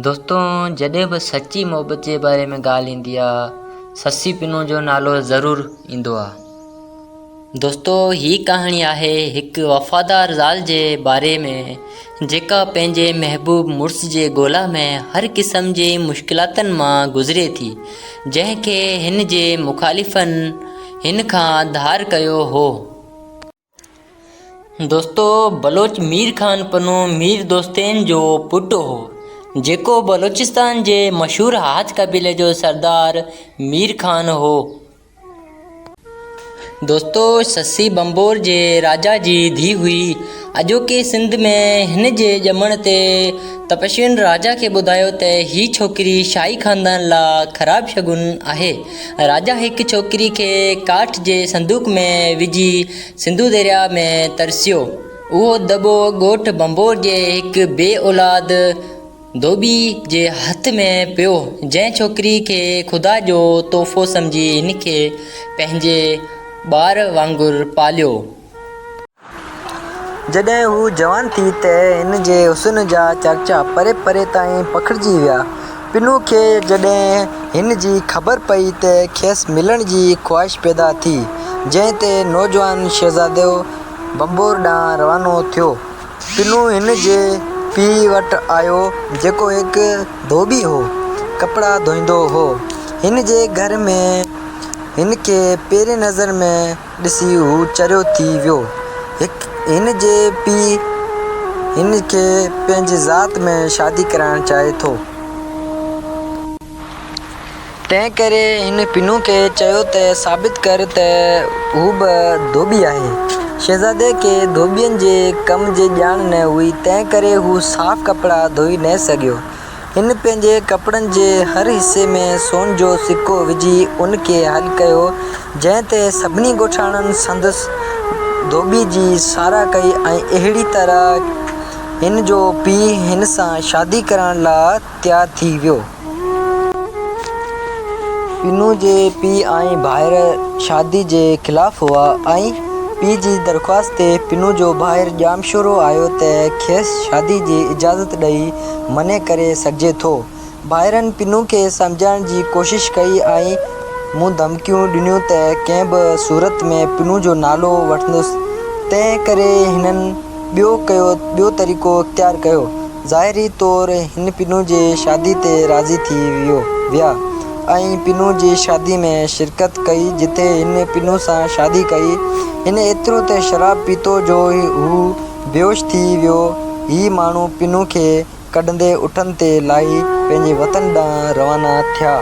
दोस्तों, जॾहिं बि सची मोहबत जे बारे में ॻाल्हि ईंदी आहे, ससी पिनू जो नालो ज़रूरु ईंदो आहे। दोस्तों, ही कहाणी आहे हिकु वफ़ादार ज़ाल जे बारे में जेका पंहिंजे महबूब मुड़ुस जे ॻोल्हा में हर क़िस्म जी मुश्किलातुनि मां गुज़रे थी, जंहिंखे हिन जे मुख़ालिफ़नि हिन खां धार कयो हो। दोस्तों, बलोच मीर ख़ान पन्नू मीर दोस्तैन जो पुटु हो, जेको बलोचिस्तान जे मशहूर हाज कबीले जो सरदार मीर ख़ान हो। दोस्तों, ससी बम्बोर जे राजा जी धीउ हुई। अॼोके सिंध में हिन जे ॼमण ते तपस्विन राजा खे ॿुधायो त ही छोकिरी शाही ख़ानदान लाइ ख़राब शगुन आहे। राजा हिकु छोकिरी खे काठ जे संदूक में विझी सिंधु दरिया में तरसियो। उहो दॿो ॻोठ बम्बोर जे हिकु बे औलाद धोबी जे हथ में पियो, जंहिं छोकिरी खे ख़ुदा जो तोहफ़ो सम्झी हिन खे पंहिंजे ॿार वांगुरु पालियो। जॾहिं हू जवान थी त हिन जे हुस्न जा चर्चा परे परे ताईं पखिड़िजी विया। पिनू खे जॾहिं हिन जी ख़बर पई त खेसि मिलण जी ख़्वाहिश पैदा थी, जंहिं ते नौजवान शहज़ादो बम्बोर ॾांहुं रवानो थियो। पिनू हिन जे पीउ वटि आयो, जेको हिकु धोबी हो, कपिड़ा धोईंदो हो। हिन जे घर में हिन खे पहिरीं नज़र में ॾिसी हू चरियो थी वियो। हिन जे पीउ हिन खे पंहिंजी ज़ात में शादी कराइणु चाहे थो। तंहिं करे हिन पिनू खे चयो त साबित कर त हू बि धोबी आहे। शहज़ादे खे धोबियनि जे कम जी ॼाण न हुई, तंहिं करे हू साफ़ कपिड़ा धोई न सघियो। हिन पंहिंजे कपिड़नि जे हर हिसे में सोन जो सिक्को विझी उन खे हल कयो, जंहिं ते सभिनी ॻोठाणनि संदसि धोबी जी साराह कई ऐं अहिड़ी तरह हिन जो पीउ हिन सां शादी करण लाइ तयारु थी वियो। पिनू जे पीउ ऐं भाउर शादी जे ख़िलाफ़ हुआ ऐं पीउ जी दरख़्वास्त ते पिनू जो भाउर ॼामशोरो आयो त खेसि शादी जी इजाज़त ॾेई मने करे सघिजे थो। भाउरनि पिनू खे सम्झाइण जी कोशिश कई ऐं मुंहुं धमकियूं ॾिनियूं त कंहिं बि सूरत में पिनू जो नालो वठंदुसि। तंहिं करे हिननि ॿियो तरीक़ो इख़्तियार कयो। ज़ाहिरी तौरु हिन पिनू जे शादी ते राज़ी थी विया ऐं पिनू जी शादी में शिरकत कई। जिथे हिन पिनू सां शादी कई, हिन एतिरो त शराब पीतो जो हू बेहोश थी वियो। ही माण्हू पिनू खे कढंदे उठनि ते लाही पंहिंजे वतन ॾांहुं रवाना थिया।